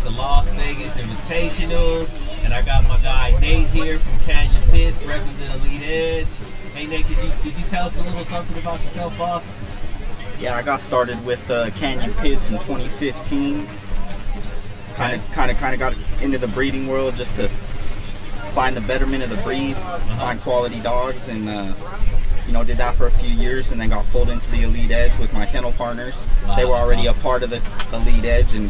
at the Las Vegas Invitationals, and I got my guy Nate here from Canyon Pits, repping the Elite Edge. Hey Nate, could you tell us a little something about yourself, boss? Yeah, I got started with Canyon Pits in 2015. Kind of got into the breeding world just to find the betterment of the breed, find quality dogs, and did that for a few years, and then got pulled into the Elite Edge with my kennel partners. Wow, they were already a part of the Elite Edge and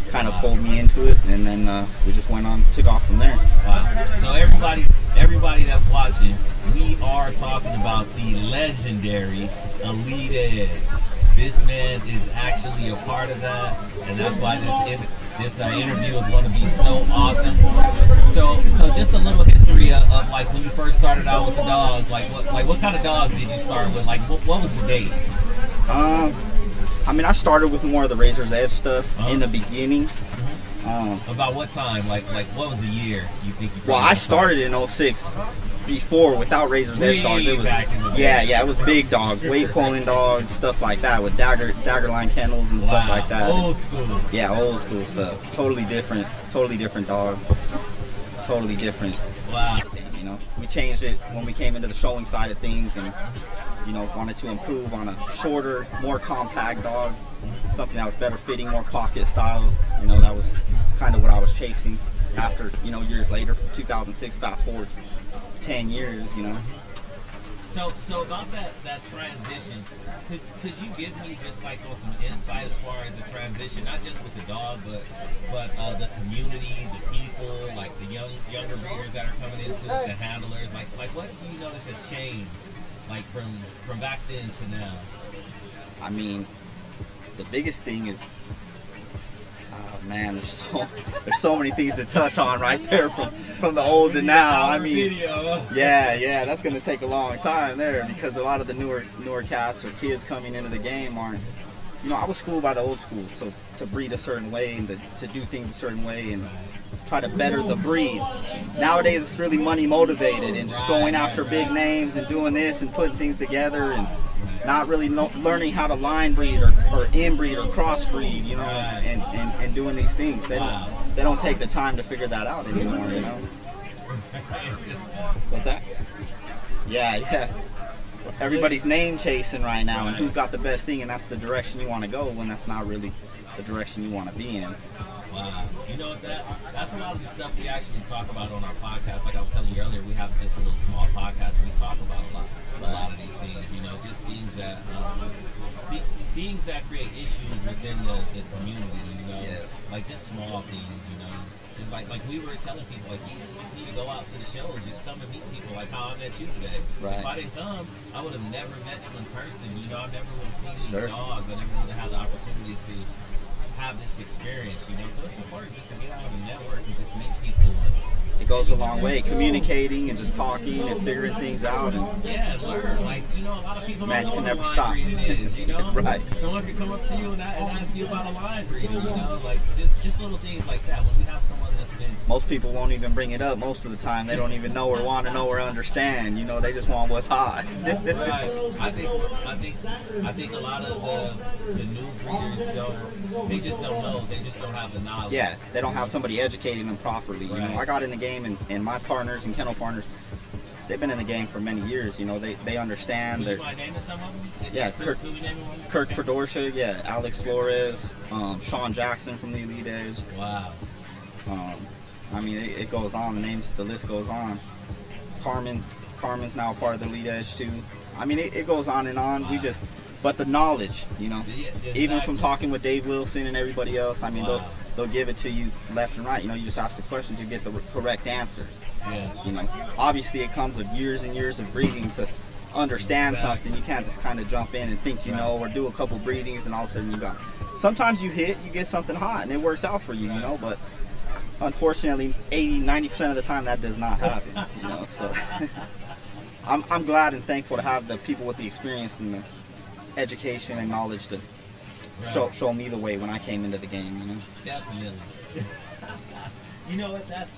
kind of pulled me into it, and then we just took off from there. Wow. So everybody that's watching, we are talking about the legendary Elite Edge. This man is actually a part of that, and that's why this interview is going to be so awesome. So just a little history of like when you first started out with the dogs. What kind of dogs did you start with? Like what was the date? I started with more of the Razor's Edge stuff in the beginning. About what time? Like what was the year you think you? Well, I started in 06. Before, without Razor's Edge dogs, it was it was big dogs, weight pulling dogs, stuff like that, with dagger line kennels and stuff like that. Old school. Yeah, old school stuff. Totally different dog. Totally different. Wow. We changed it when we came into the showing side of things, and wanted to improve on a shorter, more compact dog, something that was better fitting, more pocket style. That was kind of what I was chasing. After years later, 2006, fast forward 10 years, So about that transition, could you give me just like some insight as far as the transition, not just with the dog, but the community, the people, like the younger breeders that are coming into the handlers, like what do you notice has changed, like from back then to now? The biggest thing is, man, there's so many things to touch on right there from the old to now. Yeah, that's gonna take a long time there, because a lot of the newer cats or kids coming into the game aren't. I was schooled by the old school, so to breed a certain way and to do things a certain way and try to better the breed. Nowadays it's really money motivated and just going after big names and doing this and putting things together and not really learning how to line breed or inbreed or crossbreed, and doing these things. They don't take the time to figure that out anymore, What's that? Yeah. Everybody's name chasing right now, and who's got the best thing, and that's the direction you want to go when that's not really the direction you want to be in. Wow. You know what, that's a lot of the stuff we actually talk about on our podcast. Like I was telling you earlier, we have just a little small podcast where we talk about a lot of these things, just things that things that create issues within the community, like just small things, just like we were telling people, like you just need to go out to the shows, just come and meet people, like how I met you today. Right. If I didn't come, I would have never met you in person. I never would have seen these dogs. I never would have had the opportunity to have this experience, So it's important just to get out and network and just meet people. It goes a long way, communicating and just talking and figuring things out. And learn. Like, a lot of people don't know what a line stop. breeding is, Right. Someone could come up to you and ask you about a line breeding, like just little things like that. When we have someone that's been... Most people won't even bring it up most of the time. They don't even know or want to know or understand. They just want what's hot. Right. I think a lot of the new breeders they just don't know. They just don't have the knowledge. Yeah, they don't have somebody educating them properly. I got in the game, and my partners and kennel partners, they've been in the game for many years. They understand. Can you mind naming some of them? Yeah, Kirk Fedorsha, Alex Flores, Sean Jackson from the Elite Edge. Wow. It goes on. The list goes on. Carmen's now a part of the Elite Edge too. It goes on and on. Wow. But the knowledge, even from talking with Dave Wilson and everybody else, they'll give it to you left and right. You just ask the questions, you get the correct answers. Yeah. Obviously it comes with years and years of breeding to understand something. You can't just kind of jump in and think or do a couple breedings and all of a sudden you got. Sometimes you get something hot and it works out for you, but unfortunately 80-90% of the time that does not happen. So I'm glad and thankful to have the people with the experience and the education and knowledge to show me the way when I came into the game. Definitely. You know what? That's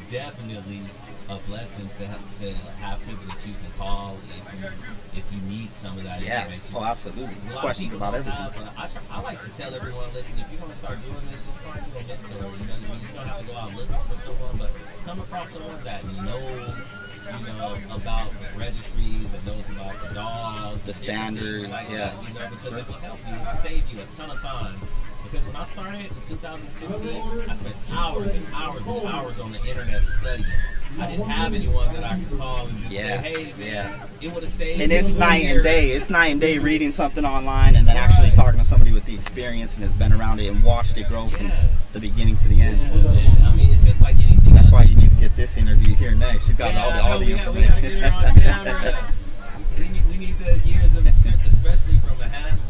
definitely a blessing to have people that you can call if you need some of that information. Oh, absolutely. Questions about everything. I like to tell everyone, listen, if you're going to start doing this, just find your mentor. You know, you don't have to go out looking for someone, but come across someone that knows, about registries and knows about the dogs, the standards, like that, because it will help you, save you a ton of time. Because when I started in 2015, I spent hours and hours and hours on the internet studying. I didn't have anyone that I could call and just say, hey, man, it would have saved me. And it's night and day. It's night and day reading something online and then actually talking to somebody with the experience and has been around it and watched it grow from the beginning to the end. Yeah, I mean, it's just like anything. That's why you need to get this interview here next. She's got all the information. We have to get her on camera. We need the years of experience, especially from a handler.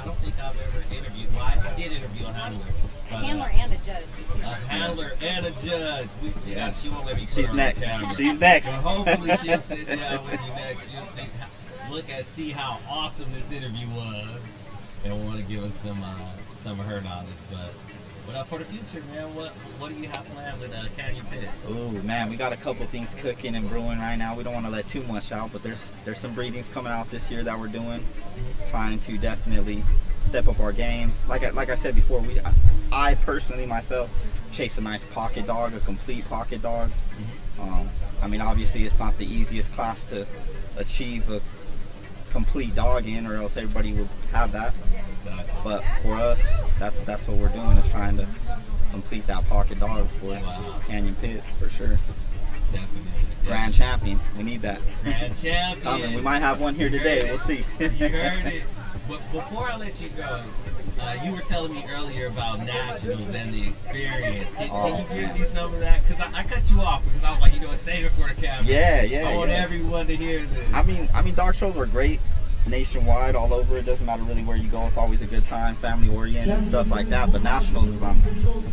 I don't think I've ever interviewed. Well, I did interview a handler. But, handler and a judge. A handler and a judge. She won't let me put She's her next. on camera. She's next. But hopefully she'll sit down with you next. She'll see how awesome this interview was, and want to give us some of her knowledge. But for the future, man, what do you have planned with Canyon Pits? Oh man, we got a couple things cooking and brewing right now. We don't want to let too much out, but there's some breedings coming out this year that we're doing, trying to definitely step up our game. Like I said before, I personally myself chase a nice pocket dog, a complete pocket dog. I mean, obviously it's not the easiest class to achieve a complete dog in, or else everybody would have that. But for us, that's what we're doing, is trying to complete that pocket dog for Canyon Pits for sure. Definitely. Grand champion, we need that. Grand champion. We might have one here today. We'll see. You heard it. But before I let you go, you were telling me earlier about nationals and the experience. Can you give me some of that? Because I cut you off because I was like, save it for the camera. Yeah. I want everyone to hear this. I mean, dog shows are great nationwide, all over. It doesn't matter really where you go. It's always a good time, family oriented and stuff like that. But nationals is on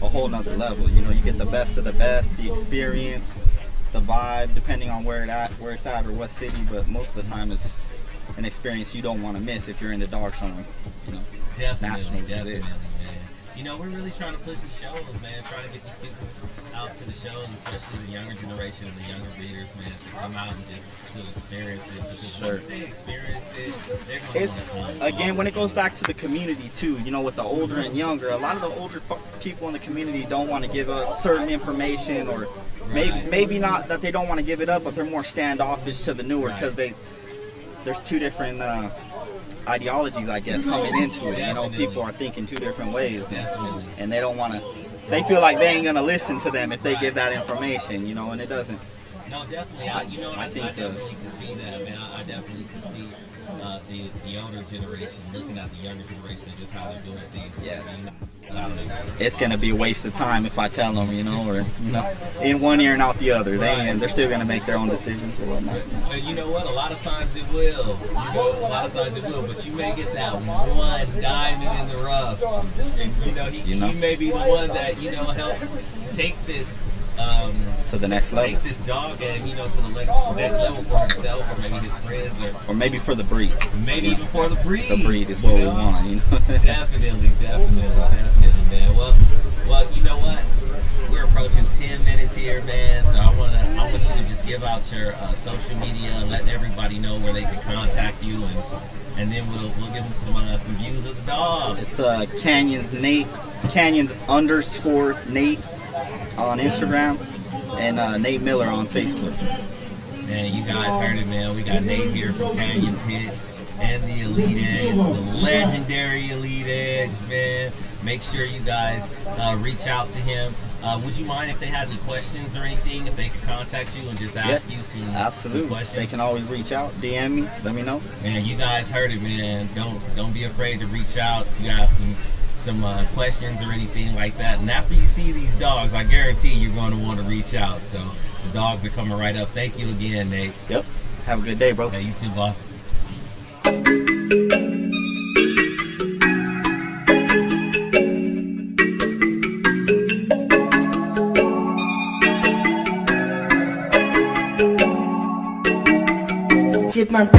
a whole nother level. You get the best of the best, the experience, the vibe, depending on where it's at or what city. But most of the time, it's an experience you don't want to miss if you're in the dog showing. Definitely, man. We're really trying to push these shows, man. Trying to get these people out to the shows, especially the younger generation and the younger breeders, man, to come out and just to experience it. Because once they experience it, they're going to want to come. Again, when it goes back to the community too, with the older and younger, a lot of the older people in the community don't want to give up certain information, or maybe not that they don't want to give it up, but they're more standoffish to the newer because there's two different ideologies, I guess, coming into it. People are thinking two different ways, and they don't want to. They feel like they ain't gonna listen to them if they give that information, and it doesn't. No, definitely. I definitely can see that, man. I definitely can see the older generation looking at the younger generation and just how they're doing things. It's gonna be a waste of time if I tell them, or in one ear and out the other. They're still gonna make their own decisions or whatnot. Well, you know what? A lot of times it will. But you may get that one diamond in the rough, and he may be the one that helps take this. To the next level. Take this dog and to the next level for himself, or maybe his friends, or maybe for the breed. Maybe even for the breed. The breed is what we want. Definitely, man. Well, you know what? We're approaching 10 minutes here, man. So I want you to just give out your social media and let everybody know where they can contact you, and then we'll give them some views of the dog. It's Canyons Nate, Canyons_Nate. On Instagram, and Nate Miller on Facebook. Man, you guys heard it, man. We got Nate here from Canyon Pits and the Elite Edge, the legendary Elite Edge, man. Make sure you guys reach out to him. Would you mind if they had any questions or anything, if they could contact you and just ask you some questions? They can always reach out, DM me, let me know. Man, you guys heard it, man. Don't be afraid to reach out. You have some questions or anything like that, and after you see these dogs, I guarantee you're going to want to reach out. So the dogs are coming right up. Thank you again, Nate. Yep. Have a good day, bro. Yeah, you too, boss. Chipmunk.